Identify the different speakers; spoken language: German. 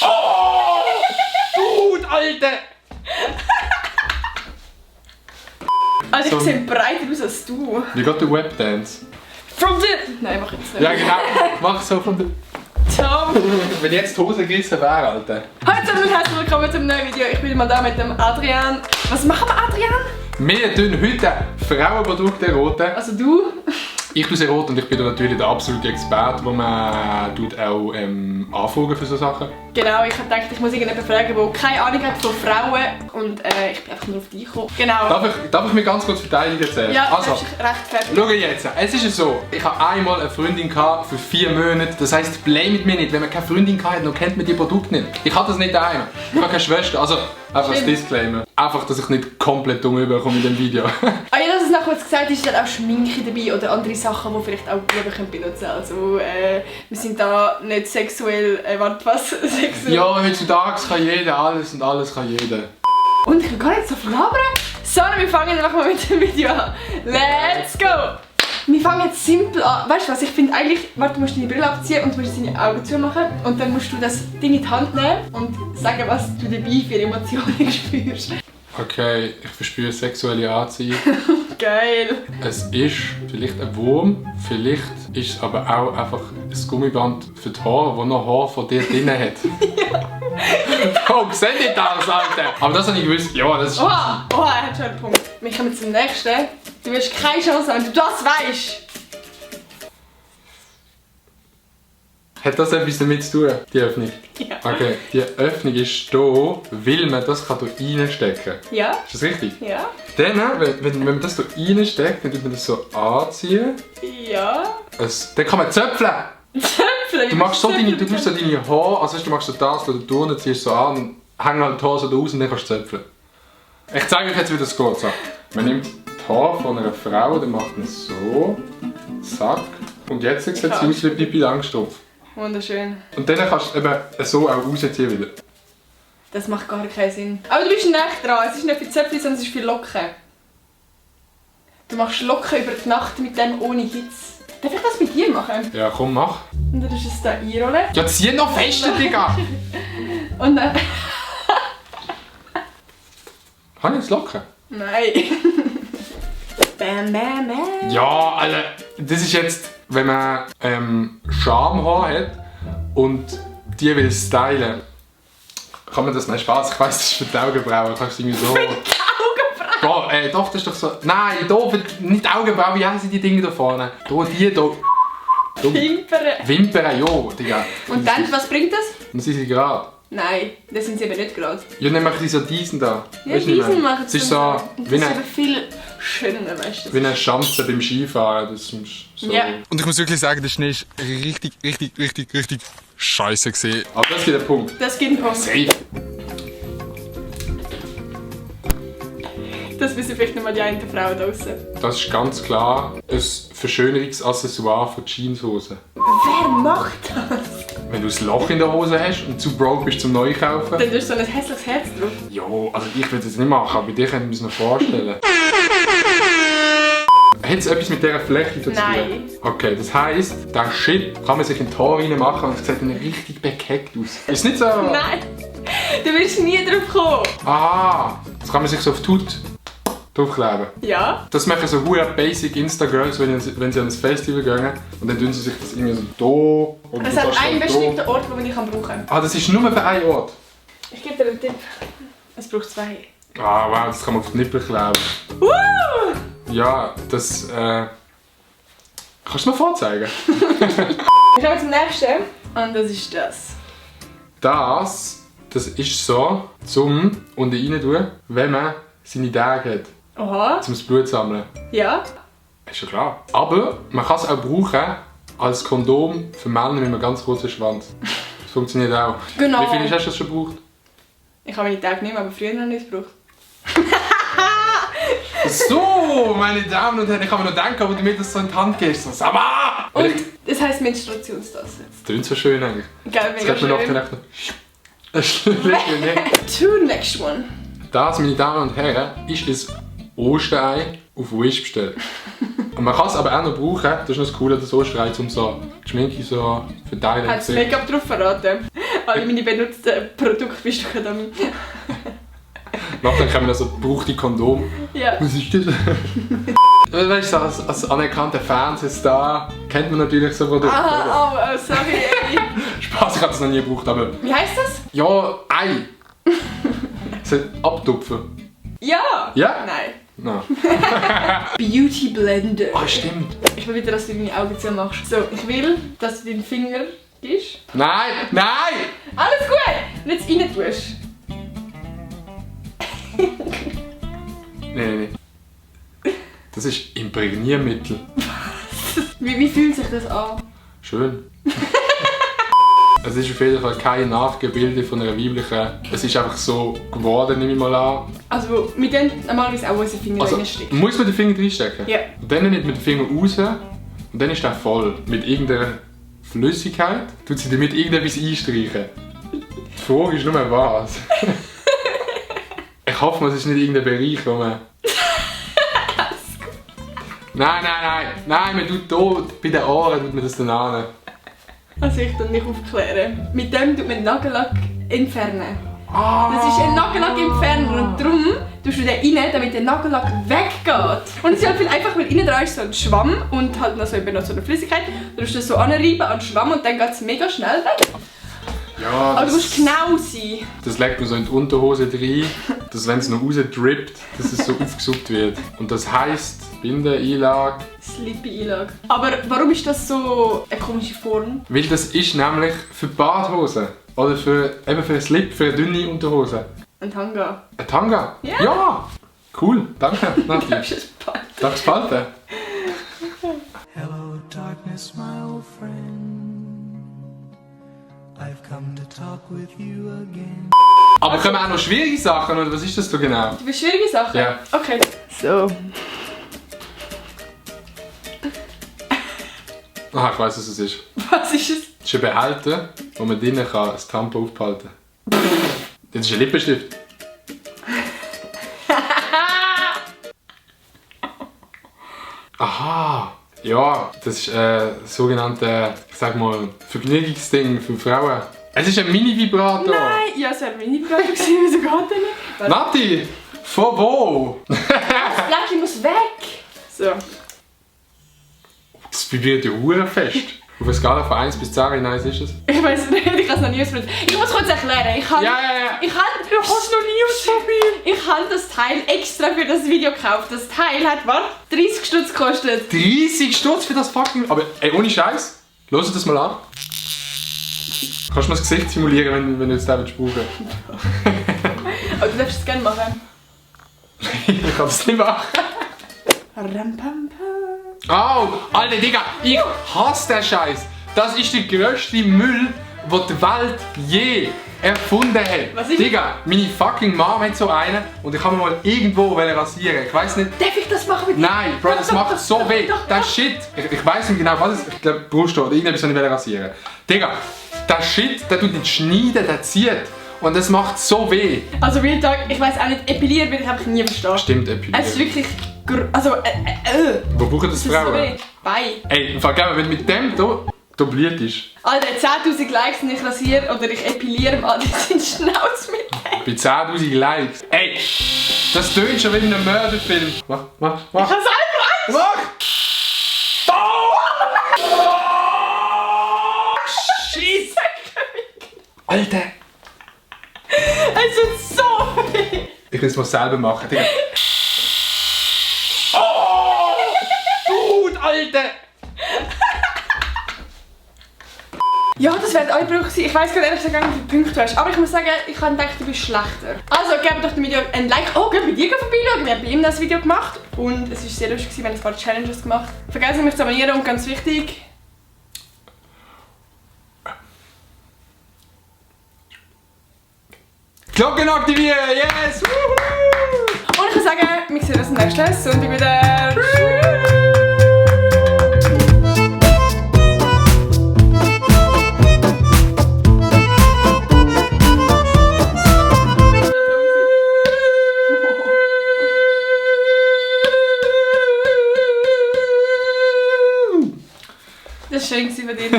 Speaker 1: Oh! Dude, Alter!
Speaker 2: Also ich
Speaker 1: So.
Speaker 2: sehe breiter aus als du.
Speaker 1: Wie geht der Webdance?
Speaker 2: From the... Nein, mach jetzt nicht.
Speaker 1: Ja genau, mach so von der...
Speaker 2: Tom.
Speaker 1: Wenn jetzt die Hose gerissen wäre, Alter.
Speaker 2: Hallo zusammen und herzlich willkommen zum neuen Video. Ich bin mal da mit dem Adrian. Was machen wir, Adrian?
Speaker 1: Wir tun heute Frauenprodukte eroten.
Speaker 2: Also du.
Speaker 1: Ich tue es eroten und ich bin da natürlich der absolute Experte, wo man tut auch anfragen für so Sachen.
Speaker 2: Genau, ich habe gedacht, ich muss irgendjemanden fragen, der keine Ahnung hat von Frauen. Und ich bin einfach nur auf dich gekommen. Genau.
Speaker 1: Darf ich mich ganz kurz verteidigen zuerst?
Speaker 2: Ja,
Speaker 1: Also,
Speaker 2: das ist rechtfertigt.
Speaker 1: schau jetzt, es ist so, ich habe einmal eine Freundin gehabt für 4 Monate. Das heisst, blame mich nicht, wenn man keine Freundin hat, dann kennt man die Produkte nicht. Ich habe das nicht daheim. Ich habe keine Schwester. Also, einfach als Disclaimer. Einfach, dass ich nicht komplett dumm überkomme in dem Video.
Speaker 2: Ah ja, dass es nachher gesagt ist, dann auch Schminke dabei oder andere Sachen, die vielleicht auch Buben benutzen können. Also, wir sind da nicht sexuell, warte, was? Sexuell.
Speaker 1: Ja, heutzutage kann jeder alles und alles kann jeder.
Speaker 2: Und ich will gar nicht so viel labern. So, wir fangen einfach mal mit dem Video an. Let's go! Wir fangen jetzt simpel an. Weißt du was, ich finde eigentlich, warte, du musst deine Brille abziehen und du musst deine Augen zumachen. Und dann musst du das Ding in die Hand nehmen und sagen, was du dabei für Emotionen spürst.
Speaker 1: Okay, ich verspüre sexuelle Anziehung.
Speaker 2: Geil!
Speaker 1: Es ist vielleicht ein Wurm, vielleicht ist es aber auch einfach ein Gummiband für die Haare, das noch Haar von dir drin hat. Oh, seht ihr das, Alter? Aber das habe ich gewusst. Ja, das ist...
Speaker 2: Oha, er hat schon einen Punkt. Wir kommen zum nächsten. Du wirst keine Chance haben, wenn du das weißt.
Speaker 1: Hat das etwas damit zu tun, die Öffnung?
Speaker 2: Ja.
Speaker 1: Okay, die Öffnung ist hier, weil man das hier reinstecken kann.
Speaker 2: Ja?
Speaker 1: Ist das richtig?
Speaker 2: Ja?
Speaker 1: Dann, wenn man das hier reinsteckt, dann tut man das so anziehen.
Speaker 2: Ja?
Speaker 1: Dann kann man zöpfeln.
Speaker 2: Zöpfeln?
Speaker 1: Du machst so deine, du tust so deine Haare, also du machst so das oder du und ziehst so an und hängst halt die Haare so da raus und dann kannst du zöpfeln. Ich zeige euch jetzt, wie das geht. So. Man nimmt die Haare von einer Frau, dann macht man so, zack. Und jetzt sieht sie aus wie Pippi Langstrumpf.
Speaker 2: Wunderschön.
Speaker 1: Und dann kannst du eben so auch rausziehen wieder.
Speaker 2: Das macht gar keinen Sinn. Aber du bist nicht dran. Es ist nicht für Zöpfchen, sondern es ist für Locken. Du machst Locken über die Nacht mit dem ohne Hitze. Darf ich das mit dir machen?
Speaker 1: Ja, komm, mach.
Speaker 2: Und dann tust du es da einrollen.
Speaker 1: Ja, zieh noch fester, Digga!
Speaker 2: Und dann...
Speaker 1: Kann ich jetzt locken?
Speaker 2: Nein. Bam, bam, bam.
Speaker 1: Ja, Alter, das ist jetzt, wenn man Schamhaar hat und die will stylen. Kann man das nicht Spaß? Ich weiss, das ist für die Augenbrauen. Kannst du irgendwie so...
Speaker 2: Augenbrauen?
Speaker 1: Da, doch, das ist doch so... Nein, da, nicht Augenbrauen, wie heißen die Dinge da vorne? Da, die da...
Speaker 2: Wimpern.
Speaker 1: Wimpern, ja, Digga.
Speaker 2: Und dann, was bringt das?
Speaker 1: Dann sind sie gerade.
Speaker 2: Nein, das sind sie eben nicht gerade.
Speaker 1: Ja, dann machen sie so diesen da.
Speaker 2: Ja,
Speaker 1: Weißt du, wie ich
Speaker 2: diesen
Speaker 1: meine?
Speaker 2: machen
Speaker 1: Es ist
Speaker 2: sie
Speaker 1: so
Speaker 2: dann so.
Speaker 1: wie
Speaker 2: Das ist
Speaker 1: eine,
Speaker 2: aber viel schöner, weißt du.
Speaker 1: wie eine Schanze beim Skifahren. Das ist so.
Speaker 2: Ja.
Speaker 3: Und ich muss wirklich sagen, der Schnee ist richtig scheiße gesehen.
Speaker 1: Aber das gibt einen Punkt.
Speaker 2: Das gibt einen Punkt.
Speaker 1: Safe.
Speaker 2: Das wissen vielleicht nicht mal die eine Frau draußen.
Speaker 1: Das ist ganz klar ein Verschönerungsaccessoire für die Jeanshose.
Speaker 2: Wer macht das?
Speaker 1: Wenn du ein Loch in der Hose hast und zu broke bist zum Neukaufen.
Speaker 2: Dann tust du so ein hässliches Herz drauf.
Speaker 1: Ja, also ich würde es nicht machen, aber bei dir könnte ich mir es noch vorstellen. Hat es etwas mit dieser Fläche zu tun?
Speaker 2: Nein.
Speaker 1: Okay, das heisst, der Shit kann man sich in die Haare rein machen und es sieht dann richtig bekeckt aus. Ist nicht so?
Speaker 2: Nein! Du wirst nie drauf kommen.
Speaker 1: Aha, das kann man sich so auf die Haut draufkleben.
Speaker 2: Ja?
Speaker 1: Das machen so hure basic Insta-Girls, wenn sie an ein Festival gehen und dann tun sie sich das irgendwie so da und
Speaker 2: Es
Speaker 1: du
Speaker 2: hat
Speaker 1: kannst
Speaker 2: einen
Speaker 1: dann
Speaker 2: bestimmten
Speaker 1: da.
Speaker 2: Ort, den ich brauchen kann.
Speaker 1: Ah, das ist nur für einen Ort?
Speaker 2: Ich gebe dir einen Tipp. Es braucht 2.
Speaker 1: Ah, wow, das kann man auf die Nippel kleben. Ja, das kannst du mir vorzeigen?
Speaker 2: Wir kommen zum nächsten. Und das ist das.
Speaker 1: Das ist so zum unten rein tun, wenn man seine Tage hat,
Speaker 2: Oha.
Speaker 1: zum das Blut sammeln.
Speaker 2: Ja?
Speaker 1: Ist schon klar. Aber man kann es auch brauchen als Kondom für Männer mit einem ganz kurzen Schwanz. Das funktioniert auch.
Speaker 2: Genau.
Speaker 1: Wie viel hast du das schon gebraucht?
Speaker 2: Ich habe meine Tage nicht mehr, aber früher noch nicht gebraucht.
Speaker 1: So, meine Damen und Herren, ich habe mir noch gedacht, ob du mir das so in die Hand gibst. So, Sama!
Speaker 2: Und das heisst Menstruationstasse.
Speaker 1: Das klingt so schön eigentlich.
Speaker 2: Geil,
Speaker 1: Das
Speaker 2: mega
Speaker 1: könnte man noch
Speaker 2: schön.
Speaker 1: vielleicht noch... Das stimmt wirklich nicht.
Speaker 2: To next one.
Speaker 1: Das, meine Damen und Herren, ist ein Osterei auf Wish bestellt. Und man kann es aber auch noch brauchen, das ist noch das Coole, das Osterei, um so die Schminke so verteilen.
Speaker 2: Hat das Make-up drauf verraten? Alle meine benutzten Produkte bist du gerade an mich.
Speaker 1: Nachher kommen also gebrauchte Kondom.
Speaker 2: Ja.
Speaker 1: Was ist das? Weißt du, als anerkannter Fernsehstar kennt man natürlich so Produkte.
Speaker 2: Ah, oh, sorry, ey.
Speaker 1: Spaß, ich habe es noch nie gebraucht, aber...
Speaker 2: Wie heisst das?
Speaker 1: Ja, Ei! So abtupfen.
Speaker 2: Ja!
Speaker 1: Ja?
Speaker 2: Nein.
Speaker 1: No.
Speaker 2: Beauty Blender.
Speaker 1: Ah, stimmt.
Speaker 2: Ich will wieder, dass du deine Augen zu machst. So, ich will, dass du deinen Finger gibst.
Speaker 1: Nein! Nein!
Speaker 2: Alles gut! Und jetzt rein tust.
Speaker 1: Nein. Das ist Imprägniermittel.
Speaker 2: Wie fühlt sich das an?
Speaker 1: Schön. Es ist auf jeden Fall kein Nachgebilde von einer weiblichen. Es ist einfach so geworden, nehme ich mal an.
Speaker 2: Also, wir tun normalerweise auch unseren Finger
Speaker 1: Also,
Speaker 2: reinstecken.
Speaker 1: muss man den Finger reinstecken?
Speaker 2: Ja.
Speaker 1: Und dann nimmt man den Finger raus und dann ist der voll. Mit irgendeiner Flüssigkeit tut sie damit irgendetwas einstreichen. Die Frage ist nur was. Ich hoffe, es ist nicht irgendein Bereich, wo man... Nein, man tut hier bei den Ohren tut man das dann an.
Speaker 2: Also ich kann dich aufklären. Mit dem tut man den Nagellack entfernen.
Speaker 1: Ah.
Speaker 2: Das ist ein Nagellack-Entferner und darum tust du den rein, damit der Nagellack weggeht. Und es ist halt viel einfacher, weil innen dran ist so ein Schwamm und halt noch so eine Flüssigkeit. Du tust das so anreiben an den Schwamm und dann geht es mega schnell weg.
Speaker 1: Ja,
Speaker 2: Aber du musst genau sein.
Speaker 1: Das legt man so in die Unterhose rein, dass wenn es noch rausdrippt, dass es so aufgesaugt wird. Und das heisst, Bindeneinlage.
Speaker 2: Slippy-Einlage. Aber warum ist das so eine komische Form?
Speaker 1: Weil das ist nämlich für Badhosen. Oder für einen Slip, für eine dünne Unterhose.
Speaker 2: Ein Tanga.
Speaker 1: Ein Tanga?
Speaker 2: Ja.
Speaker 1: Ja! Cool, danke, Nati.
Speaker 2: Darfst du es behalten?
Speaker 1: Darf ich es behalten?
Speaker 4: Hello, darkness, my old friend. I've come to talk with you again.
Speaker 1: Aber kommen auch noch schwierige Sachen, oder was ist das so genau?
Speaker 2: Du willst schwierige Sachen?
Speaker 1: Ja.
Speaker 2: Okay. So.
Speaker 1: Aha, ich weiss, was es ist.
Speaker 2: Was ist es?
Speaker 1: Das ist ein Behälter, wo man drinnen kann das Tampon aufbehalten kann. Das ist ein Lippenstift. Aha! Ja, das ist ein sogenanntes, ich sag mal, Vergnügungsding für Frauen. Es ist ein Mini-Vibrator.
Speaker 2: Nein! Ja, es wäre meine Frage gewesen, wieso geht der nicht? Warte.
Speaker 1: Nati! Von wo?
Speaker 2: Das Blackie muss weg! So.
Speaker 1: Das vibriert ja hure fest. Auf einer Skala von 1 bis 10, wie nice ist es?
Speaker 2: Ich weiß nicht, ich kann es noch nie ausprobiert. Ich muss kurz erklären. Ich habe
Speaker 1: Ja.
Speaker 2: du hast noch nie ausprobiert. Ich habe das Teil extra für das Video gekauft. Das Teil hat, 30 Stutz gekostet.
Speaker 1: 30 Stutz für das fucking... Aber ey, ohne Scheiß, hört das mal an. Kannst du mir das Gesicht simulieren, wenn du jetzt da brauchen willst?
Speaker 2: Aber du darfst es gerne machen.
Speaker 1: Ich kann das nicht machen.
Speaker 2: Rampampam.
Speaker 1: Oh, Alter, Digga, ich hasse den Scheiß. Das ist der grösste Müll, den die Welt je erfunden hat.
Speaker 2: Was ist
Speaker 1: Digga, meine fucking Mom hat so einen und ich kann mir mal irgendwo rasieren. Ich weiss nicht...
Speaker 2: Darf ich das machen mit dir?
Speaker 1: Nein, Bro, das macht so weh. Das Shit. Ich weiss nicht genau, was es ist. Ich glaube, Brust oder irgendetwas, was ich rasieren. Digga, das Shit, der tut nicht schneiden, der zieht. Und das macht so weh.
Speaker 2: Also Real Talk, ich weiß auch nicht, epilieren will ich einfach nie verstehen.
Speaker 1: Stimmt,
Speaker 2: Es ist
Speaker 1: epilieren.
Speaker 2: wirklich... Also,
Speaker 1: Wo brauchen das
Speaker 2: Es ist so
Speaker 1: Frauen?
Speaker 2: weh. Bei.
Speaker 1: Ey, im Fall, wenn du mit dem hier blüht ist.
Speaker 2: Alter, 10'000 Likes und ich rasiere oder ich epiliere mal die Schnauze mit dem.
Speaker 1: Bei 10'000 Likes. Ey, das tönt schon wie in einem Mörderfilm. Mach.
Speaker 2: Ich habe selber Angst!
Speaker 1: Mach!
Speaker 2: Scheiße!
Speaker 1: Alter!
Speaker 2: Es tut so weh!
Speaker 1: Ich will es mal selber machen. Digga. Oh! Gut, Alter!
Speaker 2: Ja, das wäre ein Einbruch gewesen. Ich weiss gerade ehrlich gesagt, wie viele Punkte du hast. Aber ich muss sagen, ich habe gedacht, du bist schlechter. Also, gebt doch dem Video ein Like. Oh, geht bei dir vorbeischauen. Wir haben bei ihm das Video gemacht. Und es war sehr lustig, wir haben ein paar Challenges gemacht. Vergessen Sie mich zu abonnieren und ganz wichtig...
Speaker 1: Glocken aktivieren! Yes! Woohoo!
Speaker 2: Und ich würde sagen, wir sehen uns im nächsten Sonntag wieder. Das war schön von dir.